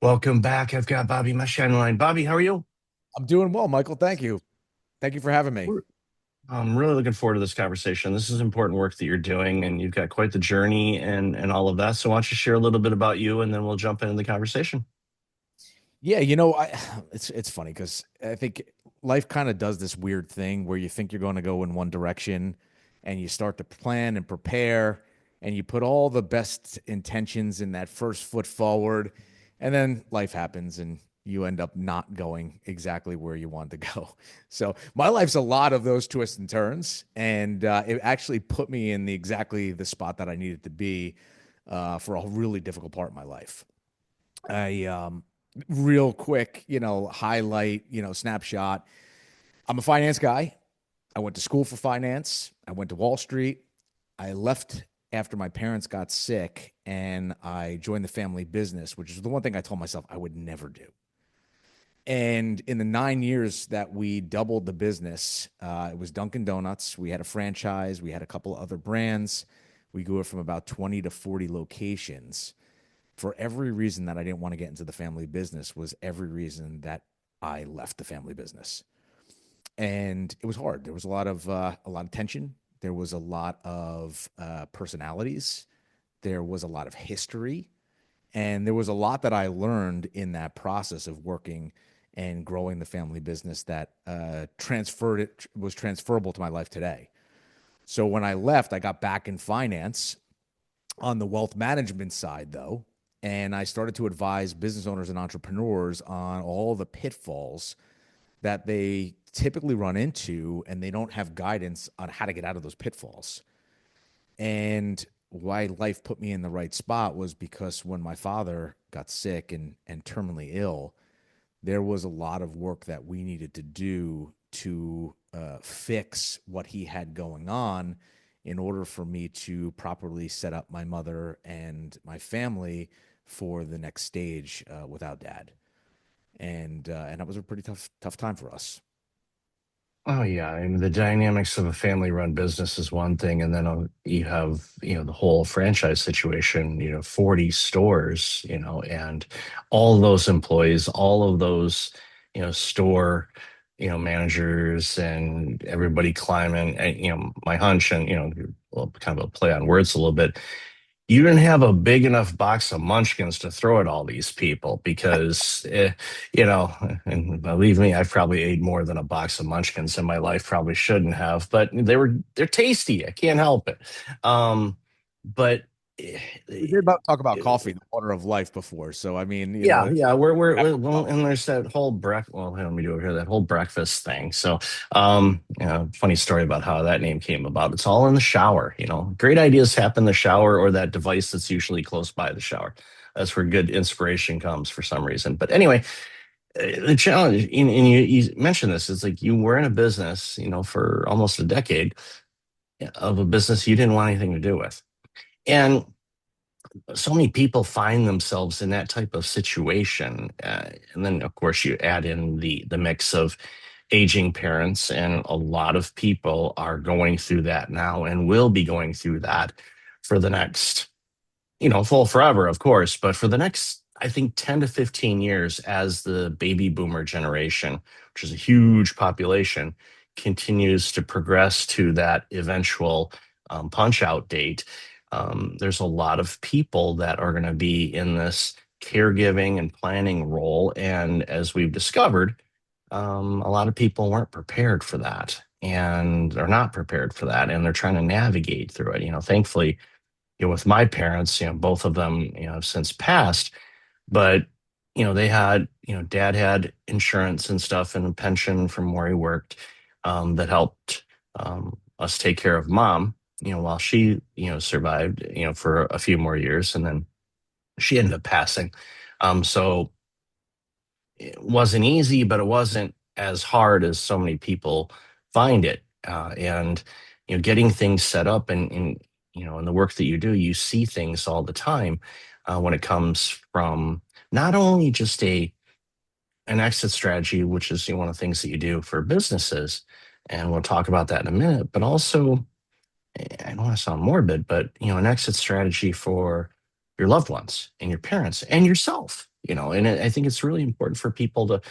Welcome back. I've got Bobby Mascia on the line. Bobby, how are you? I'm doing well, Michael. Thank you. Thank you for having me. We're- I'm really looking forward to this conversation. This is important work that you're doing, and you've got quite the journey and all of that. So, why don't you share a little bit about you, and then we'll jump into the conversation. Yeah, I it's funny because I think life kind of does this weird thing where you think you're going to go in one direction and you start to plan and prepare and you put all the best intentions in that first foot forward, and then life happens and you end up not going exactly where you want to go. So my life's a lot of those twists and turns, and it actually put me in exactly the spot that I needed to be for a really difficult part of my life. I real quick, highlight, snapshot. I'm a finance guy. I went to school for finance. I went to Wall Street. I left after my parents got sick and I joined the family business, which is the one thing I told myself I would never do. And in the 9 years that we doubled the business, it was Dunkin' Donuts. We had a franchise, we had a couple of other brands. We grew it from about 20 to 40 locations. For every reason that I didn't want to get into the family business was every reason that I left the family business. And it was hard. There was a lot of tension. There was a lot of personalities. There was a lot of history, and there was a lot that I learned in that process of working and growing the family business that transferred it was transferable to my life today. So when I left, I got back in finance on the wealth management side, though, and I started to advise business owners and entrepreneurs on all the pitfalls that they typically run into, and they don't have guidance on how to get out of those pitfalls. And why life put me in the right spot was because when my father got sick and terminally ill, there was a lot of work that we needed to do to fix what he had going on in order for me to properly set up my mother and my family for the next stage without dad. And that was a pretty tough time for us. Oh yeah, I mean the dynamics of a family-run business is one thing, and then you have the whole franchise situation. 40 stores, and all those employees, all of those store managers and everybody climbing. And, my hunch, and well, kind of a play on words a little bit, you didn't have a big enough box of munchkins to throw at all these people because, and believe me, I've probably ate more than a box of munchkins in my life. Probably shouldn't have, but they're tasty. I can't help it. But eh, We did about talk about coffee, the water of life, before. So I mean, yeah, have well, coffee. and there's that whole well, how do we do over here? That whole breakfast thing. So, funny story about how that name came about. It's all in the shower. Great ideas happen in the shower or that device that's usually close by the shower. That's where good inspiration comes for some reason. But anyway, the challenge, and you mentioned this, is like you were in a business, for almost a decade of a business you didn't want anything to do with. And so many people find themselves in that type of situation, and then of course you add in the mix of aging parents, and a lot of people are going through that now and will be going through that for the next, full forever, of course, but for the next, I think, 10 to 15 years, as the baby boomer generation, which is a huge population, continues to progress to that eventual punch out date. There's a lot of people that are going to be in this caregiving and planning role. And as we've discovered, a lot of people weren't prepared for that, and they're not prepared for that. And they're trying to navigate through it. Thankfully, with my parents, both of them, have since passed, but, they had, dad had insurance and stuff and a pension from where he worked, that helped, us take care of mom, while she, survived, for a few more years. And then she ended up passing. So it wasn't easy, but it wasn't as hard as so many people find it. And getting things set up, and in the work that you do, you see things all the time, when it comes from not only just a an exit strategy, which is one of the things that you do for businesses, and we'll talk about that in a minute, but also, I don't want to sound morbid, but an exit strategy for your loved ones and your parents and yourself, and I think it's really important for people to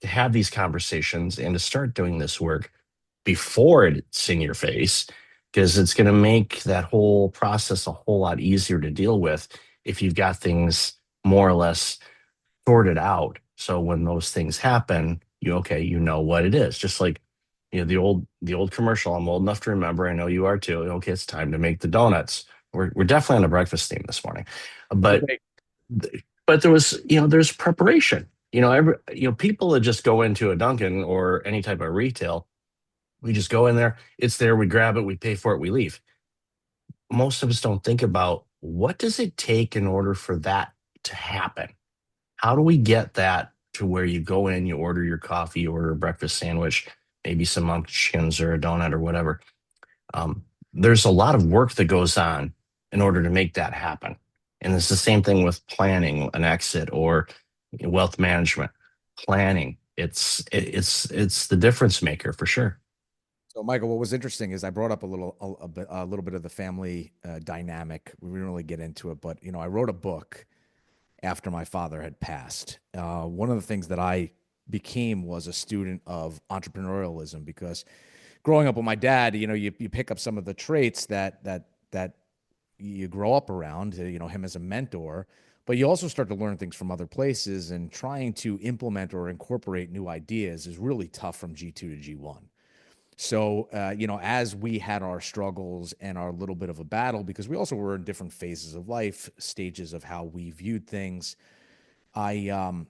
have these conversations and to start doing this work before it's in your face, because it's going to make that whole process a whole lot easier to deal with if you've got things more or less sorted out. So when those things happen, you know what it is. Just like the old commercial. I'm old enough to remember. I know you are too. Okay, it's time to make the donuts. We're definitely on a breakfast theme this morning, but Okay. but there's preparation. People that just go into a Dunkin' or any type of retail, we just go in there, it's there, we grab it, we pay for it, we leave. Most of us don't think about what does it take in order for that to happen. How do we get that to where you go in, you order your coffee, you order a breakfast sandwich, maybe some munchkins or a donut or whatever. um, there's a lot of work that goes on in order to make that happen. And it's the same thing with planning an exit or wealth management. Planning, it's the difference maker for sure. So, Michael, what was interesting is I brought up a little bit of the family dynamic. We didn't really get into it, but I wrote a book after my father had passed. One of the things that I became was a student of entrepreneurialism because growing up with my dad, you pick up some of the traits that you grow up around, him as a mentor, but you also start to learn things from other places, and trying to implement or incorporate new ideas is really tough from G2 to G1. So, as we had our struggles and our little bit of a battle, because we also were in different phases of life, stages of how we viewed things, I um,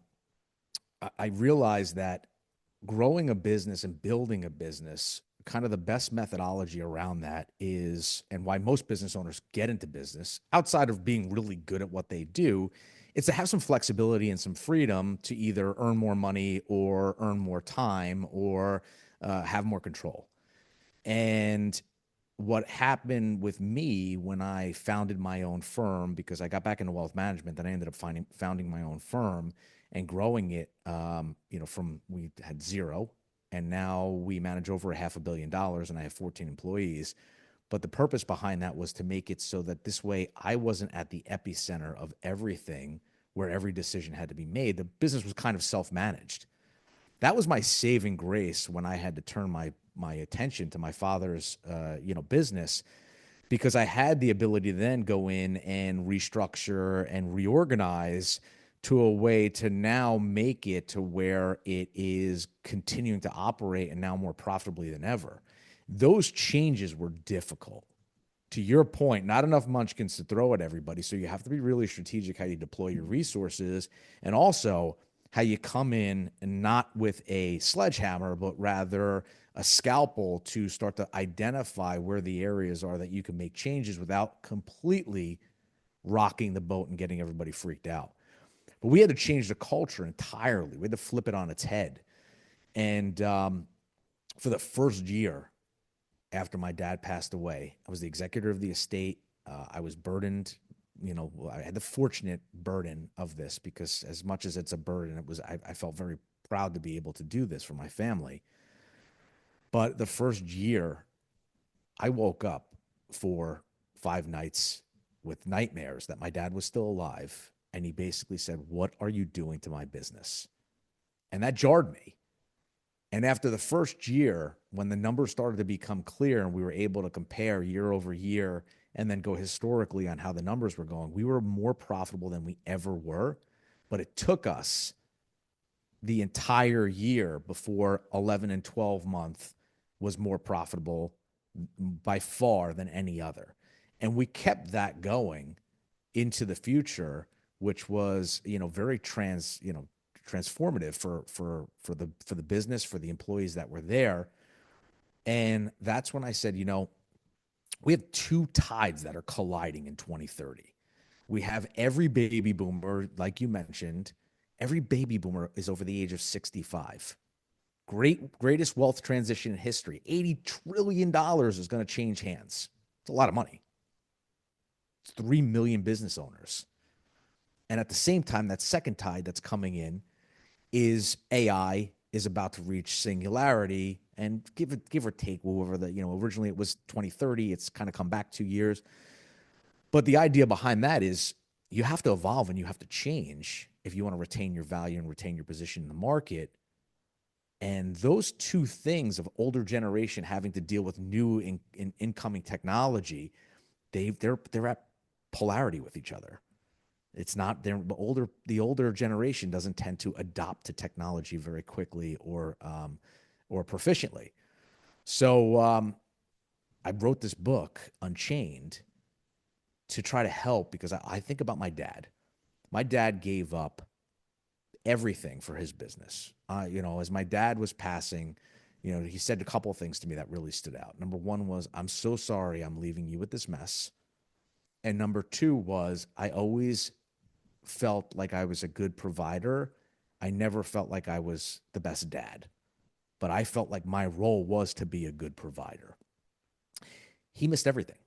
I realized that growing a business and building a business, kind of the best methodology around that is, and why most business owners get into business outside of being really good at what they do, is to have some flexibility and some freedom to either earn more money or earn more time or have more control. And what happened with me when I founded my own firm, because I got back into wealth management, then I ended up founding my own firm and growing it. From we had zero, and now we manage over $500 million, and I have 14 employees. But the purpose behind that was to make it so that this way I wasn't at the epicenter of everything, where every decision had to be made. The business was kind of self-managed. That was my saving grace when I had to turn my attention to my father's business, because I had the ability to then go in and restructure and reorganize to a way to now make it to where it is continuing to operate and now more profitably than ever. Those changes were difficult. To your point, not enough munchkins to throw at everybody. So you have to be really strategic how you deploy your resources, and also how you come in and not with a sledgehammer, but rather a scalpel to start to identify where the areas are that you can make changes without completely rocking the boat and getting everybody freaked out. But we had to change the culture entirely. We had to flip it on its head. And for the first year, after my dad passed away, I was the executor of the estate. I was burdened. I had the fortunate burden of this, because as much as it's a burden, I felt very proud to be able to do this for my family. But the first year, I woke up for 5 nights with nightmares that my dad was still alive. And he basically said, "What are you doing to my business?" And that jarred me. And after the first year, when the numbers started to become clear and we were able to compare year over year and then go historically on how the numbers were going, we were more profitable than we ever were. But it took us the entire year before 11 and 12 month was more profitable by far than any other. And we kept that going into the future, which was, very transformative for the business, for the employees that were there. And that's when I said, we have two tides that are colliding in 2030. We have every baby boomer, like you mentioned, every baby boomer is over the age of 65. Greatest wealth transition in history. $80 trillion is going to change hands. It's a lot of money. It's 3 million business owners. And at the same time, that second tide that's coming in is AI is about to reach singularity, and give or take, whoever originally it was 2030, it's kind of come back 2 years. But the idea behind that is you have to evolve and you have to change if you want to retain your value and retain your position in the market. And those two things of older generation having to deal with new incoming technology, they're at polarity with each other. It's not they're older. The older generation doesn't tend to adopt to technology very quickly or proficiently. So I wrote this book, Unchained, to try to help because I think about my dad. My dad gave up everything for his business. As my dad was passing, he said a couple of things to me that really stood out. Number one was, "I'm so sorry I'm leaving you with this mess." And number two was, I always felt like I was a good provider. I never felt like I was the best dad, but I felt like my role was to be a good provider. He missed everything: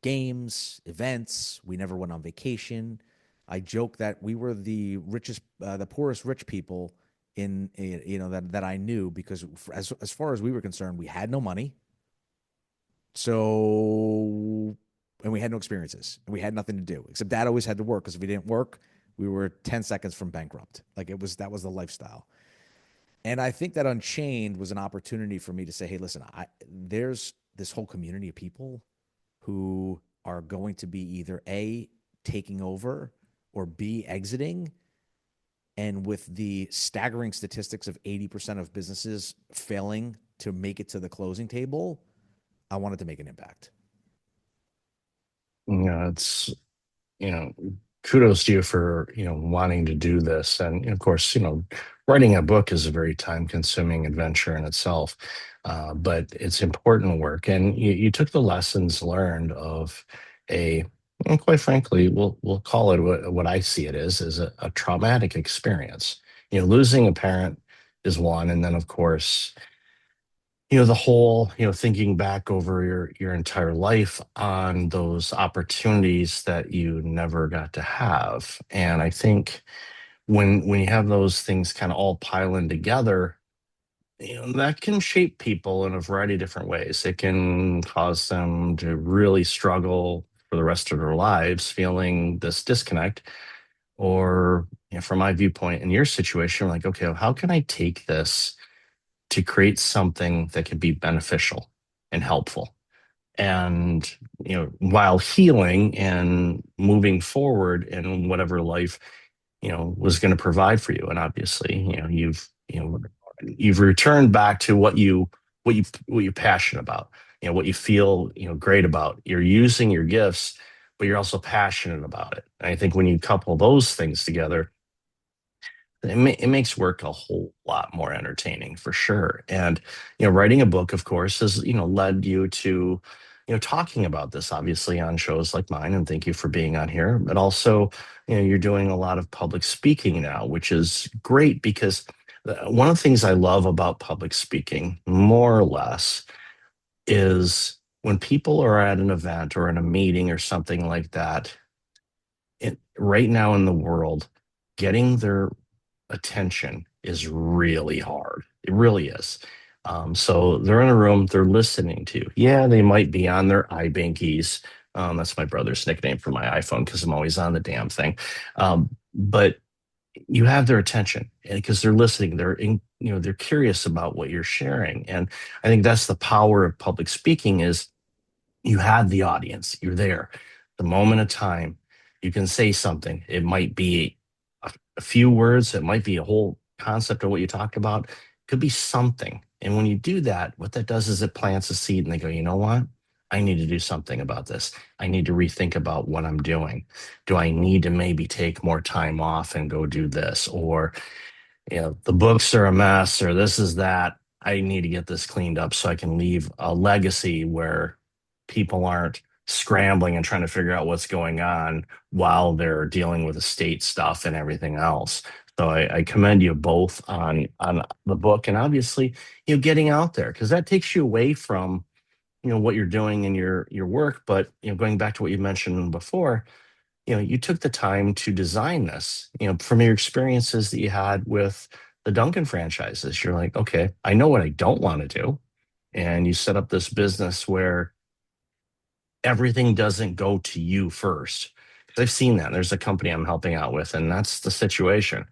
games, events. We never went on vacation. I joke that we were the richest, the poorest rich people that I knew because as far as we were concerned, we had no money. So, and we had no experiences and we had nothing to do except dad always had to work because if he didn't work, we were 10 seconds from bankrupt. Like that was the lifestyle. And I think that Unchained was an opportunity for me to say, hey, listen, there's this whole community of people who are going to be either A, taking over or B, exiting. And with the staggering statistics of 80% of businesses failing to make it to the closing table, I wanted to make an impact. It's you know, kudos to you for, wanting to do this. And of course, writing a book is a very time consuming adventure in itself. But it's important work. And you took the lessons learned of a, and quite frankly, we'll call it what I see it is a traumatic experience. Losing a parent is one. And then of course, the whole, thinking back over your entire life on those opportunities that you never got to have. And I think when you have those things kind of all piling together, that can shape people in a variety of different ways. It can cause them to really struggle for the rest of their lives, feeling this disconnect. Or, from my viewpoint in your situation, like, okay, well, how can I take this to create something that could be beneficial and helpful? And, while healing and moving forward in whatever life, was going to provide for you. And obviously, you've returned back to what you're passionate about, what you feel, great about. You're using your gifts, but you're also passionate about it. And I think when you couple those things together, it makes work a whole lot more entertaining for sure. And writing a book, of course, has led you to talking about this obviously on shows like mine. And thank you for being on here. But also, you're doing a lot of public speaking now, which is great because one of the things I love about public speaking, more or less, is when people are at an event or in a meeting or something like that. Right now in the world, getting their attention is really hard. It really is. So they're in a room, they're listening to you. Yeah, they might be on their iBankies. That's my brother's nickname for my iPhone because I'm always on the damn thing. But you have their attention because they're listening. They're curious about what you're sharing. And I think that's the power of public speaking is you have the audience, you're there. The moment of time, you can say something. It might be a few words, it might be a whole concept of what you talked about. It could be something. And when you do that, what that does is it plants a seed and they go, you know what? I need to do something about this. I need to rethink about what I'm doing. Do I need to maybe take more time off and go do this? Or the books are a mess or this is that. I need to get this cleaned up so I can leave a legacy where people aren't scrambling and trying to figure out what's going on while they're dealing with estate stuff and everything else. So I commend you both on the book and obviously, getting out there because that takes you away from, what you're doing in your work. But, going back to what you mentioned before, you took the time to design this, from your experiences that you had with the Duncan franchises. You're like, okay, I know what I don't want to do. And you set up this business where everything doesn't go to you first. I've seen that. There's a company I'm helping out with, and that's the situation.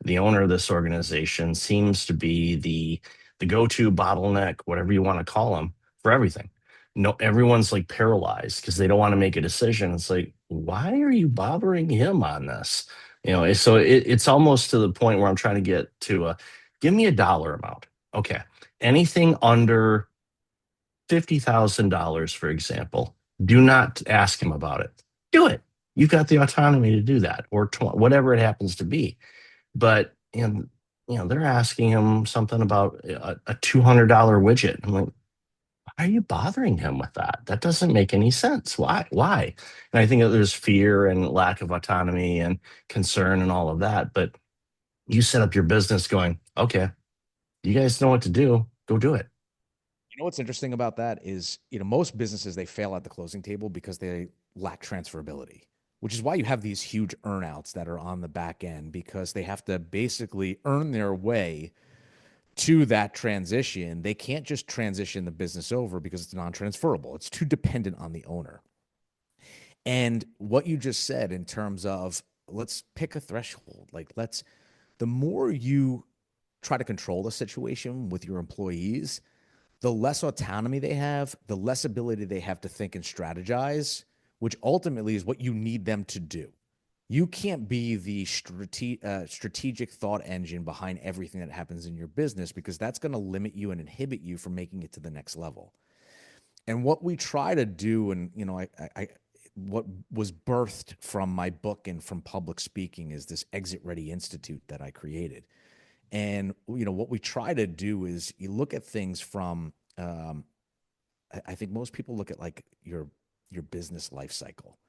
The owner of this organization seems to be the go-to bottleneck, whatever you want to call him, for everything. No, everyone's like paralyzed because they don't want to make a decision. It's like, why are you bothering him on this? So it's almost to the point where I'm trying to get to give me a dollar amount. Okay. Anything under $50,000, for example, do not ask him about it. Do it. You've got the autonomy to do that, or whatever it happens to be. But they're asking him something about a $200 widget. I'm like, why are you bothering him with that? That doesn't make any sense. Why? Why? And I think that there's fear and lack of autonomy and concern and all of that. But you set up your business going, okay, you guys know what to do. Go do it. You know what's interesting about that is, most businesses they fail at the closing table because they lack transferability, which is why you have these huge earnouts that are on the back end because they have to basically earn their way to that transition. They can't just transition the business over because it's non-transferable. It's too dependent on the owner. And what you just said in terms of let's pick a threshold, like the more you try to control the situation with your employees, the less autonomy they have, the less ability they have to think and strategize, which ultimately is what you need them to do. You can't be the strategic thought engine behind everything that happens in your business because that's going to limit you and inhibit you from making it to the next level. And what we try to do, and what was birthed from my book and from public speaking is this Exit Ready Institute that I created. And what we try to do is you look at things from I think most people look at like your business life cycle.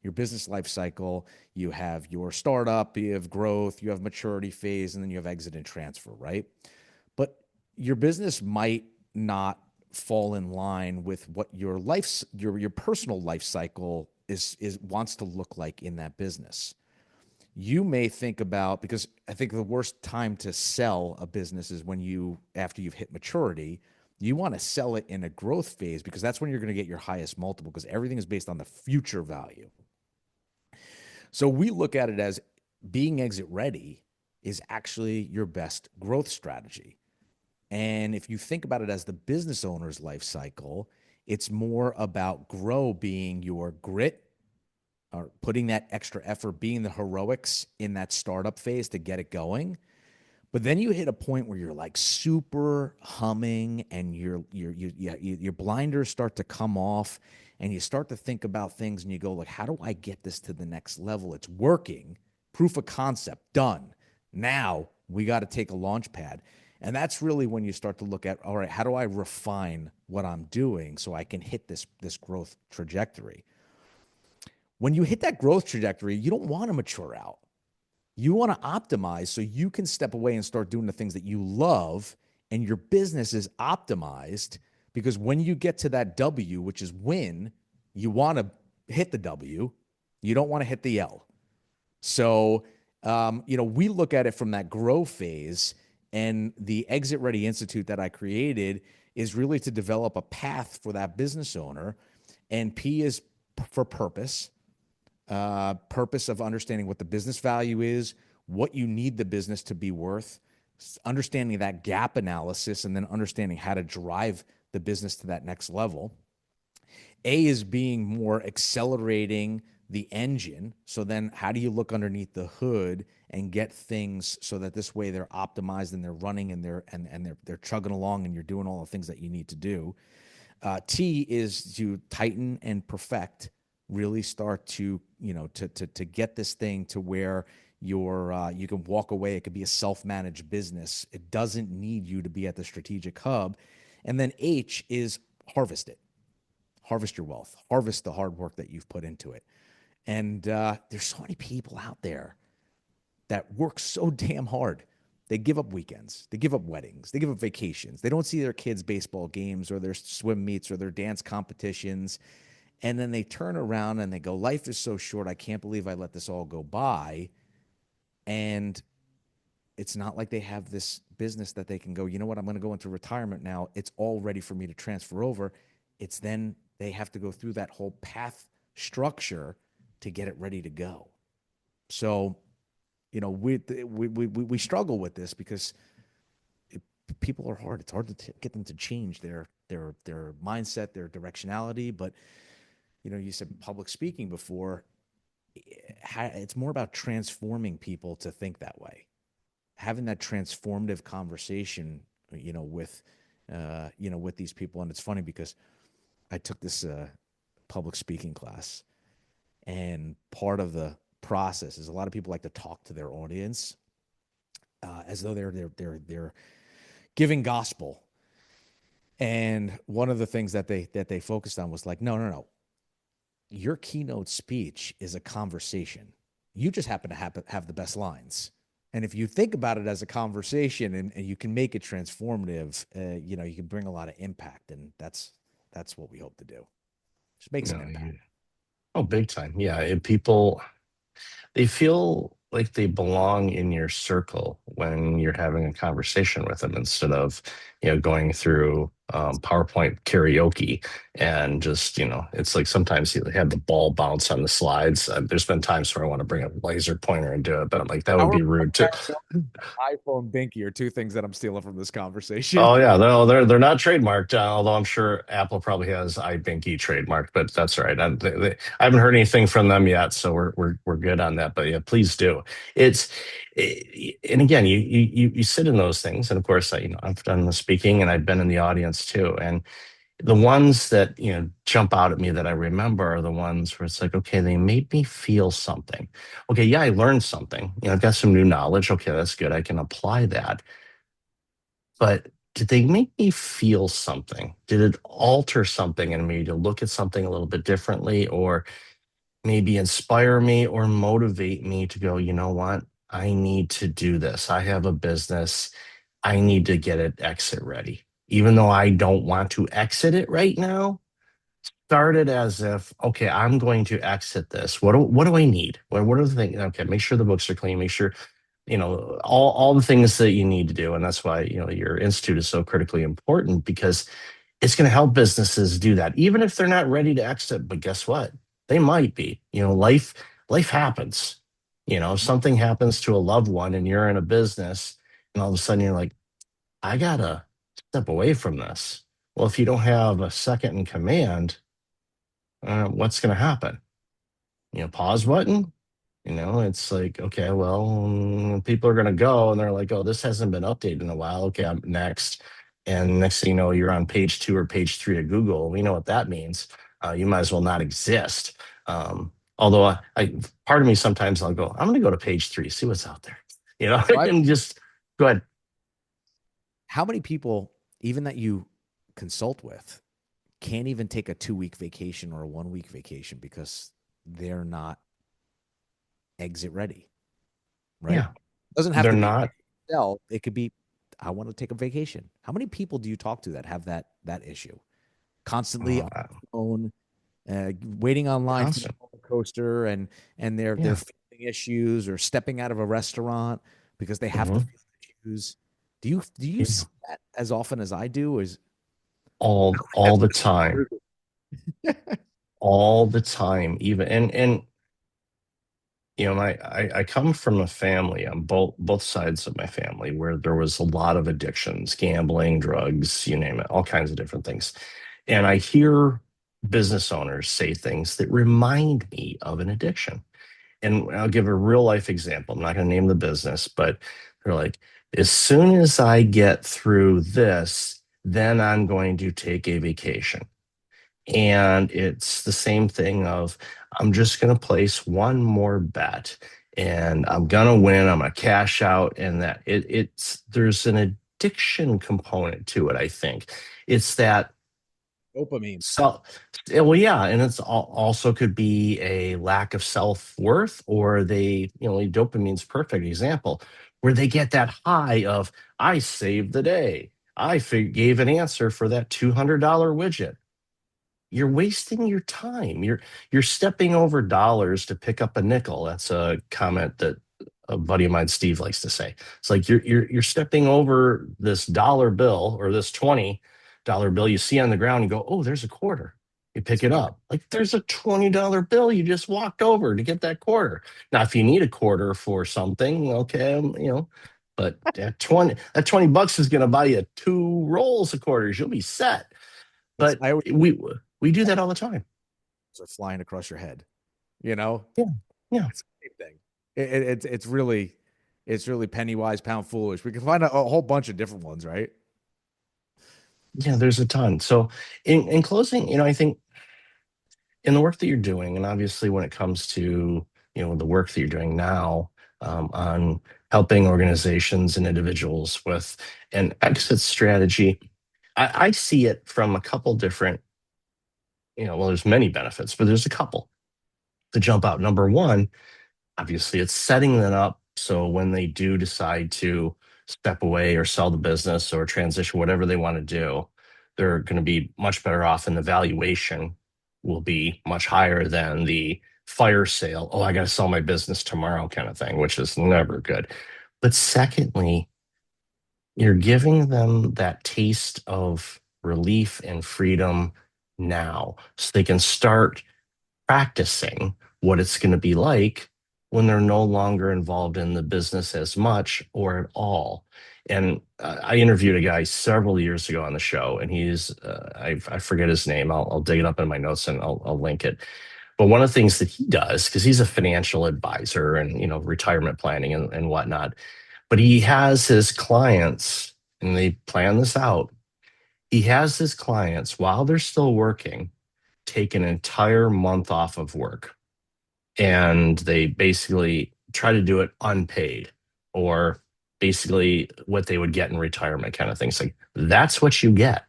Your business life cycle, you have your startup, you have growth, you have maturity phase, and then you have exit and transfer, right? But your business might not fall in line with what your personal life cycle is wants to look like in that business. You may think about, because I think the worst time to sell a business is when after you've hit maturity, you want to sell it in a growth phase because that's when you're going to get your highest multiple because everything is based on the future value. So we look at it as being exit ready is actually your best growth strategy. And if you think about it as the business owner's life cycle, it's more about grow being your grit or putting that extra effort, being the heroics in that startup phase to get it going. But then you hit a point where you're like super humming and your blinders start to come off and you start to think about things and you go like, how do I get this to the next level? It's working. Proof of concept done. Now we got to take a launch pad. And that's really when you start to look at, all right, how do I refine what I'm doing so I can hit this growth trajectory? When you hit that growth trajectory, you don't want to mature out. You want to optimize so you can step away and start doing the things that you love and your business is optimized because when you get to that W, which is win, you want to hit the W. You don't want to hit the L. So, we look at it from that grow phase, and the Exit Ready Institute that I created is really to develop a path for that business owner. And P is for purpose. Purpose of understanding what the business value is, what you need the business to be worth, understanding that gap analysis, and then understanding how to drive the business to that next level. A is being more accelerating the engine. So then how do you look underneath the hood and get things so that this way they're optimized and they're running and they're chugging along and you're doing all the things that you need to do. T is to tighten and perfect, really start to to get this thing to where you can walk away. It could be a self-managed business. It doesn't need you to be at the strategic hub. And then H is harvest it. Harvest your wealth. Harvest the hard work that you've put into it. And there's so many people out there that work so damn hard. They give up weekends. They give up weddings. They give up vacations. They don't see their kids' baseball games or their swim meets or their dance competitions. And then they turn around and they go, life is so short. I can't believe I let this all go by. And it's not like they have this business that they can go, you know what, I'm going to go into retirement now. It's all ready for me to transfer over. It's then they have to go through that whole path structure to get it ready to go. So, we struggle with this because it, people are hard. It's hard to get them to change their mindset, their directionality. But you said public speaking before. It's more about transforming people to think that way, having that transformative conversation, with these people. And it's funny because I took this public speaking class, and part of the process is a lot of people like to talk to their audience as though they're giving gospel. And one of the things that they focused on was like, no, no, no, your keynote speech is a conversation. You just happen to have the best lines. And if you think about it as a conversation, and you can make it transformative, you can bring a lot of impact. And that's what we hope to do. Just make You some know, impact. oh, big time. Yeah. People, they feel like they belong in your circle when you're having a conversation with them instead of going through PowerPoint karaoke and just it's like sometimes you have the ball bounce on the slides. There's been times where I want to bring a laser pointer and do it, but I'm like that would Our be rude too. iPhone Binky are two things that I'm stealing from this conversation. Oh yeah, no, they're not trademarked. Although I'm sure Apple probably has iBinky trademarked, but that's all right. I haven't heard anything from them yet, so we're good on that. But yeah, please do. It's and again, you sit in those things, and of course, I've done the speaking, and I've been in the audience too. And the ones that jump out at me that I remember are the ones where it's like, okay, they made me feel something. Okay, yeah, I learned something. I've got some new knowledge. Okay, that's good. I can apply that, but did they make me feel something? Did it alter something in me to look at something a little bit differently, or maybe inspire me or motivate me to go, you know what? I need to do this. I have a business. I need to get it exit ready. Even though I don't want to exit it right now, start it as if, okay, I'm going to exit this. What do I need? What are the things? Okay, make sure the books are clean. Make sure all the things that you need to do. And that's why your institute is so critically important, because it's going to help businesses do that even if they're not ready to exit. But guess what, they might be. Life happens. If something happens to a loved one and you're in a business, and all of a sudden you're like, I gotta step away from this. Well, if you don't have a second in command, what's going to happen? Pause button. It's like, okay, well, people are going to go and they're like, oh, this hasn't been updated in a while. Okay, I'm next. And next thing you know, you're on page 2 or page 3 of Google. We know what that means. You might as well not exist. Although part of me sometimes I'll go, I'm going to go to page 3, see what's out there, So and just go ahead. how many people, even that you consult with, can't even take a 2 week vacation or a 1 week vacation because they're not exit ready, right? Yeah, It doesn't have they're to be not. sell. It could be, I want to take a vacation. How many people do you talk to that have that issue? Constantly on Uh, the phone, waiting online for the Constant. roller coaster, and they're Yeah. feeling issues, or stepping out of a restaurant because they have to Mhm. feel issues. Do you Yeah. see that as often as I do? Is All that's the what it's time. All the time. Even and I come from a family on both sides of my family where there was a lot of addictions, gambling, drugs, you name it, all kinds of different things. And I hear business owners say things that remind me of an addiction. And I'll give a real life example. I'm not going to name the business, but they're like, as soon as I get through this, then I'm going to take a vacation. And it's the same thing of, I'm just going to place one more bet and I'm going to win. I'm going to cash out. And that there's an addiction component to it, I think. It's that dopamine. so, yeah, well, yeah, and also could be a lack of self-worth, or dopamine's perfect example, where they get that high of, I saved the day. Gave an answer for that $200 widget. You're wasting your time. You're stepping over dollars to pick up a nickel. That's a comment that a buddy of mine, Steve, likes to say. It's like you're stepping over this dollar bill or this $20 bill you see on the ground and go, oh, there's a quarter. You pick It's it funny. up. Like there's a $20 bill you just walked over to get that quarter. Now, if you need a quarter for something, okay, but that 20 bucks is going to buy you two rolls of quarters. You'll be set. It's But I always we do that all the time. are flying across your head. You know, Yeah. Yeah. it's the same thing. It's really penny wise, pound foolish. We can find a whole bunch of different ones, right? Yeah, there's a ton. So in closing, I think in the work that you're doing, and obviously when it comes to the work that you're doing now on helping organizations and individuals with an exit strategy, I see it from a couple different, well, there's many benefits, but there's a couple to jump out. Number one, obviously it's setting them up so when they do decide to step away or sell the business or transition, whatever they want to do, they're going to be much better off, and the valuation will be much higher than the fire sale. Oh, I got to sell my business tomorrow kind of thing, which is never good. But secondly, you're giving them that taste of relief and freedom now so they can start practicing what it's going to be like when they're no longer involved in the business as much or at all. And I interviewed a guy several years ago on the show, and I forget his name. I'll dig it up in my notes and I'll link it. But one of the things that he does, because he's a financial advisor and retirement planning and whatnot, but he has his clients, and they plan this out. He has his clients while they're still working take an entire month off of work, and they basically try to do it unpaid, or basically what they would get in retirement kind of things. Like that's what you get.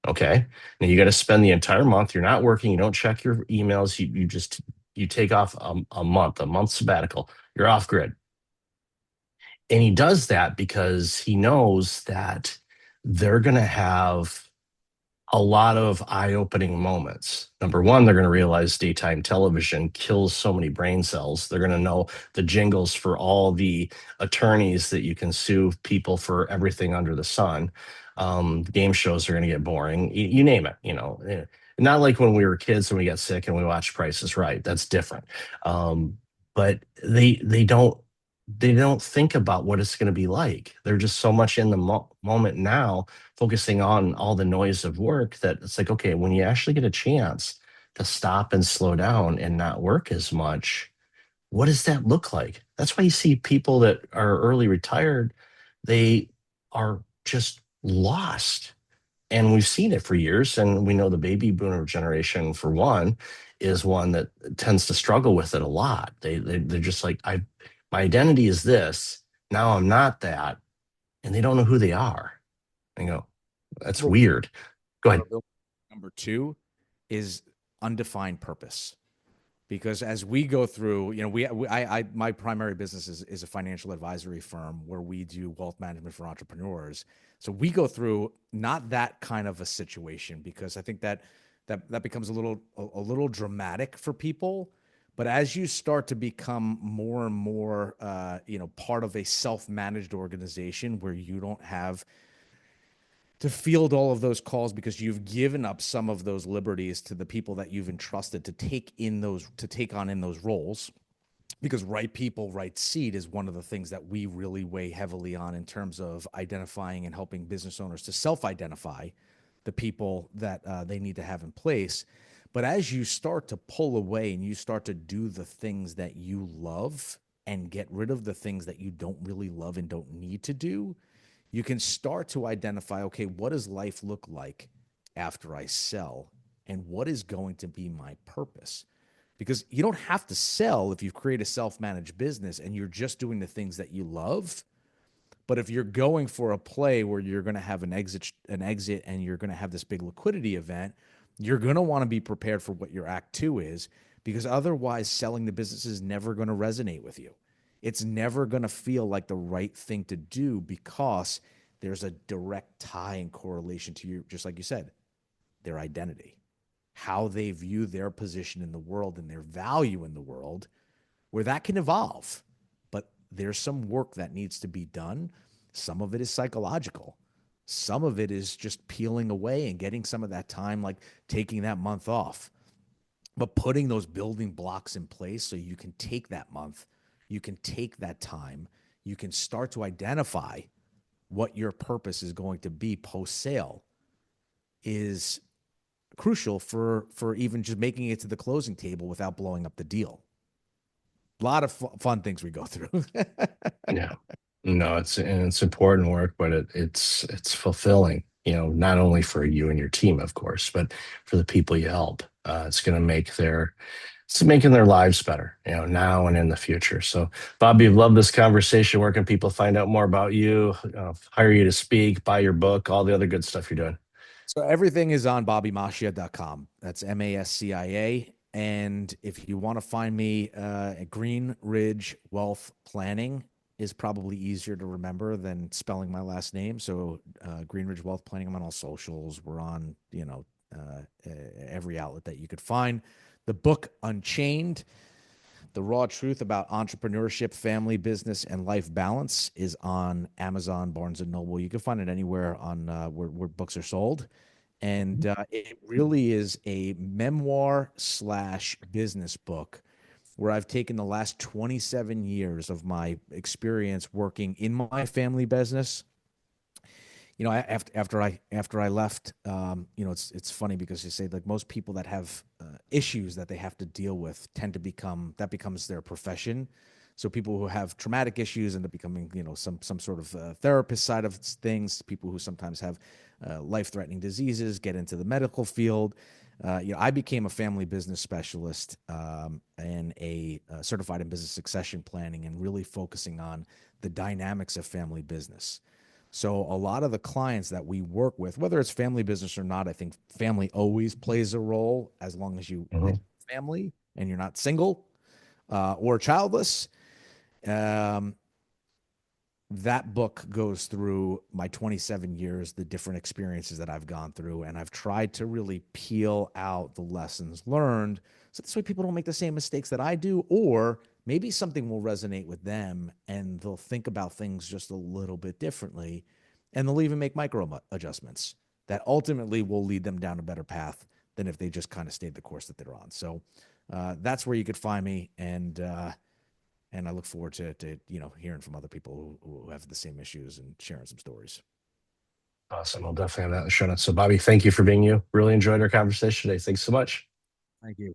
Okay. Now you got to spend the entire month. You're not working. You don't check your emails. You take off a month sabbatical. You're off grid. And he does that because he knows that they're going to have a lot of eye-opening moments. Number one, they're going to realize daytime television kills so many brain cells. They're going to know the jingles for all the attorneys that you can sue people for everything under the sun. Game shows are going to get boring. You name it. Not like when we were kids and we got sick and we watched Price is Right. That's different. But they don't think about what it's going to be like. They're just so much in the moment now, focusing on all the noise of work, that it's like, okay, when you actually get a chance to stop and slow down and not work as much, what does that look like? That's why you see people that are early retired, they are just lost. And we've seen it for years. And we know the baby boomer generation, for one, is one that tends to struggle with it a lot. They're just like, my identity is this. Now I'm not that. And they don't know who they are. I go, that's Number weird. Go ahead. number two is undefined purpose. Because as we go through, my primary business is a financial advisory firm where we do wealth management for entrepreneurs. So we go through not that kind of a situation, because I think that becomes a little dramatic for people. But as you start to become more and more, part of a self-managed organization where you don't have to field all of those calls because you've given up some of those liberties to the people that you've entrusted to take on in those roles, because right people, right seat is one of the things that we really weigh heavily on in terms of identifying and helping business owners to self-identify the people that they need to have in place. But as you start to pull away and you start to do the things that you love and get rid of the things that you don't really love and don't need to do, you can start to identify, okay, what does life look like after I sell? And what is going to be my purpose? Because you don't have to sell if you create a self-managed business and you're just doing the things that you love. But if you're going for a play where you're going to have an exit and you're going to have this big liquidity event, you're going to want to be prepared for what your act two is, because otherwise selling the business is never going to resonate with you. It's never going to feel like the right thing to do, because there's a direct tie and correlation to you, just like you said, their identity, how they view their position in the world and their value in the world, where that can evolve. But there's some work that needs to be done. Some of it is psychological. Some of it is just peeling away and getting some of that time, like taking that month off, but putting those building blocks in place so you can take that month, you can take that time, you can start to identify what your purpose is going to be post sale is crucial for even just making it to the closing table without blowing up the deal. A lot of fun things we go through. Yeah. No, it's important work, but it's fulfilling, not only for you and your team, of course, but for the people you help. It's making their lives better, now and in the future. So, Bobby, love this conversation. Where can people find out more about you, hire you to speak, buy your book, all the other good stuff you're doing? So everything is on bobbymascia.com. That's Mascia. And if you want to find me at Green Ridge Wealth Planning is probably easier to remember than spelling my last name. So Green Ridge Wealth Planning, I'm on all socials. We're on, every outlet that you could find. The book Unchained, the raw truth about entrepreneurship, family, business, and life balance is on Amazon, Barnes and Noble. You can find it anywhere on where books are sold. And it really is a memoir slash business book where I've taken the last 27 years of my experience working in my family business. After I left, it's funny because you say like most people that have issues that they have to deal with tend to becomes their profession. So people who have traumatic issues end up becoming some sort of therapist side of things. People who sometimes have life threatening diseases get into the medical field. I became a family business specialist and a certified in business succession planning, and really focusing on the dynamics of family business. So a lot of the clients that we work with, whether it's family business or not, I think family always plays a role as long as you live Mhm. in family and you're not single or childless. Um, that book goes through my 27 years, the different experiences that I've gone through, and I've tried to really peel out the lessons learned so this way people don't make the same mistakes that I do, or maybe something will resonate with them and they'll think about things just a little bit differently, and they'll even make micro adjustments that ultimately will lead them down a better path than if they just kind of stayed the course that they're on. So that's where you could find me, and I look forward to hearing from other people who have the same issues and sharing some stories. Awesome. I'll definitely have that in the show notes. So, Bobby, thank you for being you. Really enjoyed our conversation today. Thanks so much. Thank you.